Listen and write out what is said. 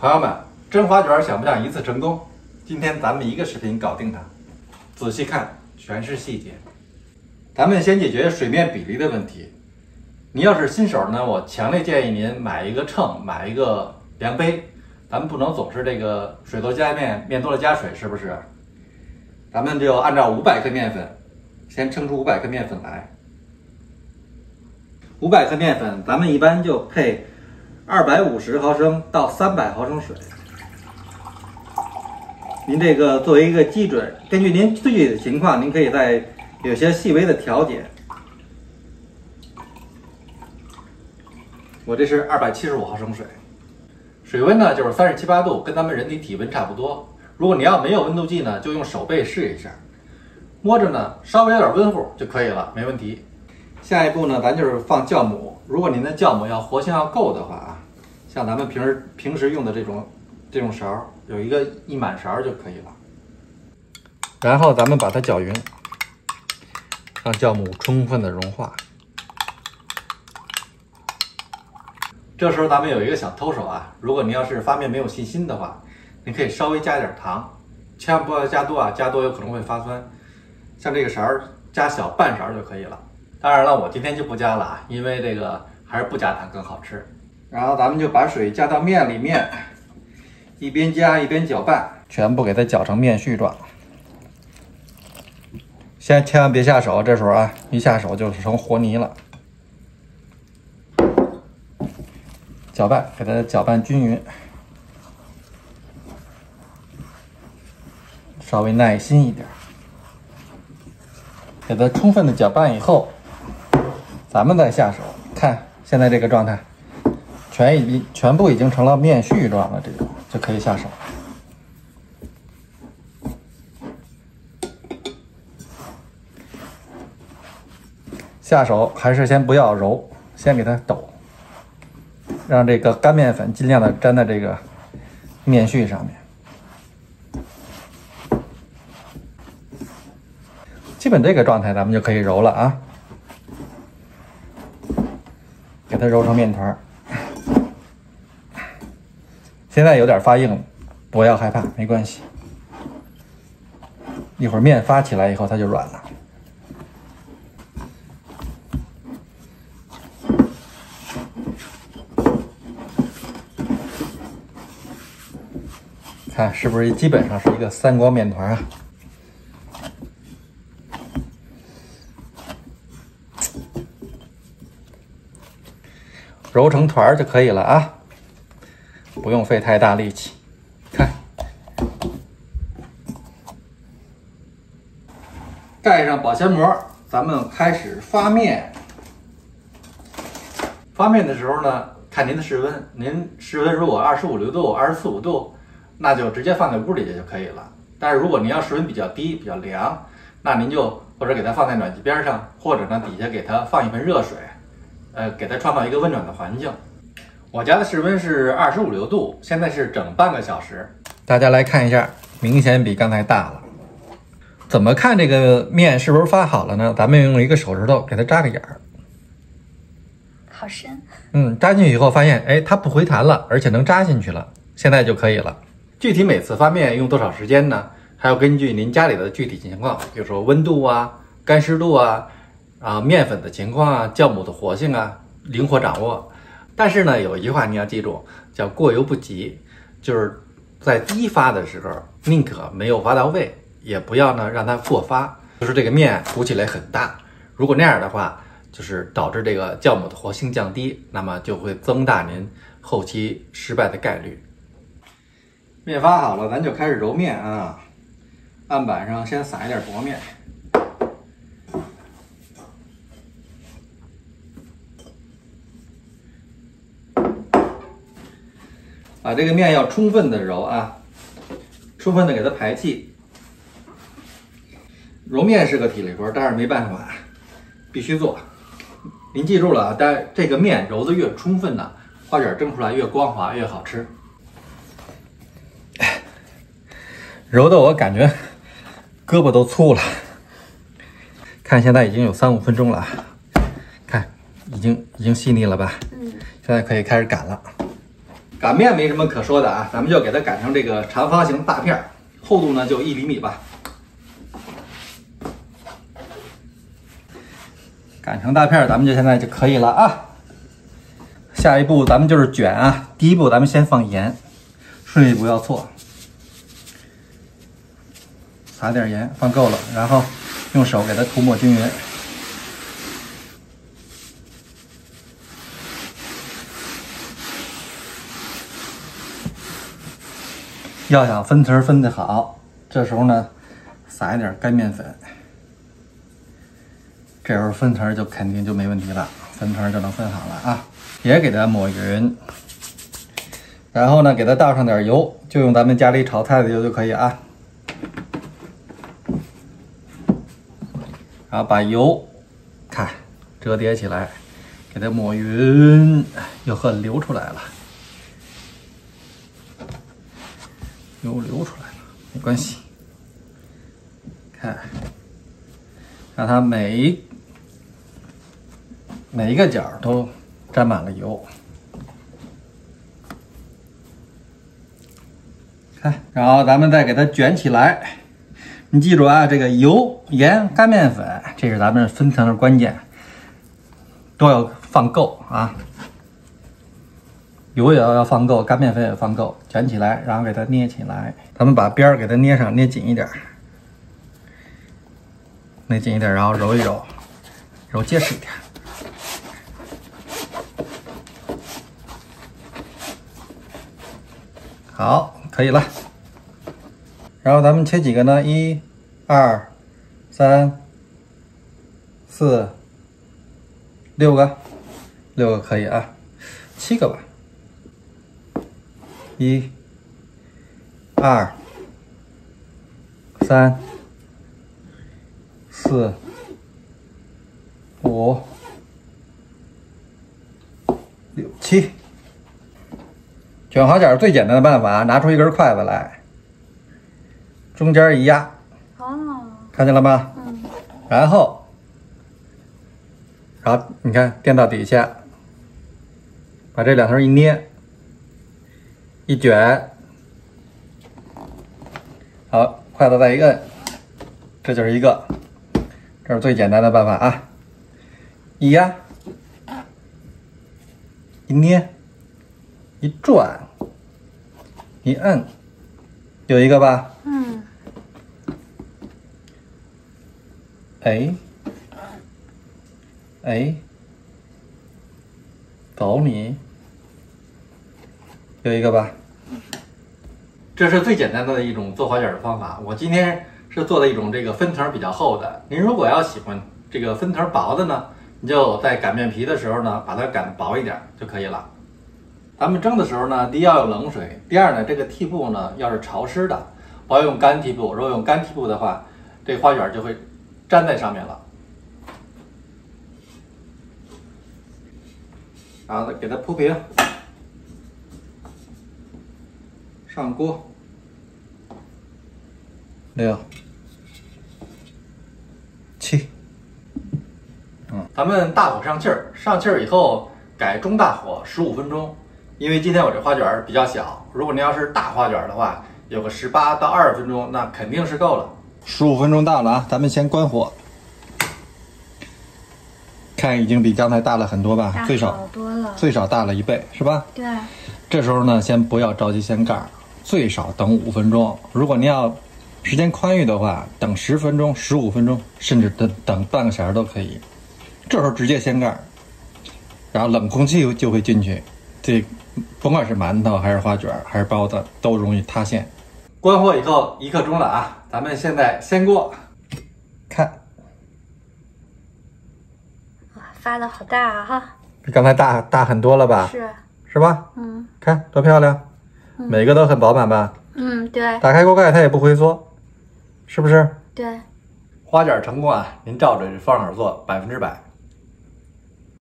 朋友们，蒸花卷想不想一次成功？今天咱们一个视频搞定它，仔细看，全是细节。咱们先解决水面比例的问题。你要是新手呢，我强烈建议您买一个秤，买一个量杯。咱们不能总是这个水多加面，面多了加水，是不是？咱们就按照500克面粉，先称出500克面粉来。500克面粉，咱们一般就配250毫升到300毫升水。您这个作为一个基准，根据您具体的情况，您可以再有些细微的调节。我这是275毫升水，水温呢就是37、8度，跟咱们人体体温差不多。如果你要没有温度计呢，就用手背试一下，摸着呢稍微有点温乎就可以了，没问题。下一步呢，咱就是放酵母。如果您的酵母活性要够的话啊，像咱们平时用的这种勺，有一满勺就可以了。然后咱们把它搅匀，让酵母充分的融化。这时候咱们有一个小偷手啊，如果您要是发面没有信心的话，你可以稍微加点糖，千万不要加多啊，加多有可能会发酸。像这个勺加小半勺就可以了。当然了，我今天就不加了啊，因为这个还是不加糖更好吃。然后咱们就把水加到面里面，一边加一边搅拌，全部给它搅成面絮状。千万别下手，这时候啊，一下手就是成和泥了。搅拌，给它搅拌均匀，稍微耐心一点，给它充分的搅拌以后，咱们再下手。看现在这个状态，全部已经成了面絮状了，这种就可以下手。下手还是先不要揉，先给它抖。让这个干面粉尽量的粘在这个面絮上面，基本这个状态咱们就可以揉了啊，给它揉成面团。现在有点发硬，不要害怕，没关系，一会儿面发起来以后它就软了。看是不是基本上是一个3光面团啊？揉成团就可以了啊，不用费太大力气。看，盖上保鲜膜，咱们开始发面。发面的时候呢，看您的室温，您室温如果25、6度、24、5度。那就直接放在屋里就可以了。但是如果您要室温比较低、比较凉，那您就或者给它放在暖气边上，或者呢底下给它放一盆热水，给它创造一个温暖的环境。我家的室温是25、6度，现在是整半个小时。大家来看一下，明显比刚才大了。怎么看这个面是不是发好了呢？咱们用一个手指头给它扎个眼儿。好深。扎进去以后发现，哎，它不回弹了，而且能扎进去了，现在就可以了。具体每次发面用多少时间呢？还要根据您家里的具体情况，比如说温度啊、干湿度啊、面粉的情况啊、酵母的活性啊，灵活掌握。但是呢，有一句话你要记住，叫过犹不及，就是在第一发的时候，宁可没有发到位，也不要呢让它过发，就是这个面鼓起来很大。如果那样的话，就是导致这个酵母的活性降低，那么就会增大您后期失败的概率。面发好了，咱就开始揉面啊。案板上先撒一点薄面，把这个面要充分的揉啊，充分的给它排气。揉面是个体力活，但是没办法，必须做。您记住了啊，但这个面揉的越充分呢，花卷蒸出来越光滑，越好吃。揉的我感觉胳膊都粗了。看现在已经有3、5分钟了，看已经细腻了吧？现在可以开始擀了。擀面没什么可说的啊，咱们就给它擀成这个长方形大片儿，厚度呢就1厘米吧。擀成大片儿，咱们就现在就可以了啊。下一步咱们就是卷啊。第一步咱们先放盐，顺序不要错，撒点盐，放够了，然后用手给它涂抹均匀。要想分层分得好，这时候呢，撒一点干面粉，这时候分层就肯定就没问题了，分层就能分好了啊。也给它抹匀，然后呢，给它倒上点油，就用咱们家里炒菜的油就可以啊。然后把油看折叠起来，给它抹匀，油很流出来了。油流出来了，没关系。看，让它每一个角都沾满了油。看，然后咱们再给它卷起来。你记住啊，这个油、盐、干面粉，这是咱们分层的关键，都要放够啊。油也要放够，干面粉也放够，卷起来，然后给它捏起来。咱们把边儿给它捏上，捏紧一点，捏紧一点，然后揉一揉，揉结实一点。好，可以了。然后咱们切几个呢？1、2、3、4、6个，6个可以啊，7个吧。1、2、3、4、5、6、7。卷花卷最简单的办法，拿出一根筷子来，中间一压，哦，看见了吗？嗯，然后你看垫到底下，把这两头一捏，一卷，好，筷子再一摁，这就是一个，这是最简单的办法啊！一压，一捏，一转，一摁，有一个吧？嗯，哎，走你，有一个吧？这是最简单的一种做花卷的方法。我今天是做的一种这个分层比较厚的。您如果要喜欢这个分层薄的呢，你就在擀面皮的时候呢，把它擀薄一点就可以了。咱们蒸的时候呢，第一要用冷水，第二呢，这个屉布呢要是潮湿的，不要用干屉布。如果用干屉布的话，这花卷就会粘在上面了。然后给它铺平，上锅，6、7，咱们大火上气儿，上气儿以后改中大火15分钟，因为今天我这花卷比较小，如果您要是大花卷的话，有个18到20分钟，那肯定是够了。15分钟到了啊，咱们先关火。看已经比刚才大了很多吧，大好多了，最少大了1倍，是吧？对。这时候呢，先不要着急掀盖，最少等5分钟。如果您要时间宽裕的话，等10分钟、15分钟，甚至等半个小时都可以。这时候直接掀盖，然后冷空气就会进去，这甭管是馒头还是花卷还是包子，都容易塌陷。关火以后1刻钟了啊，咱们现在掀锅，看。发的好大啊哈！比刚才大很多了吧？是吧？嗯，看多漂亮，每个都很饱满吧？嗯，对。打开锅盖它也不回缩，是不是？对。花卷成功啊！您照着这方法做，100%。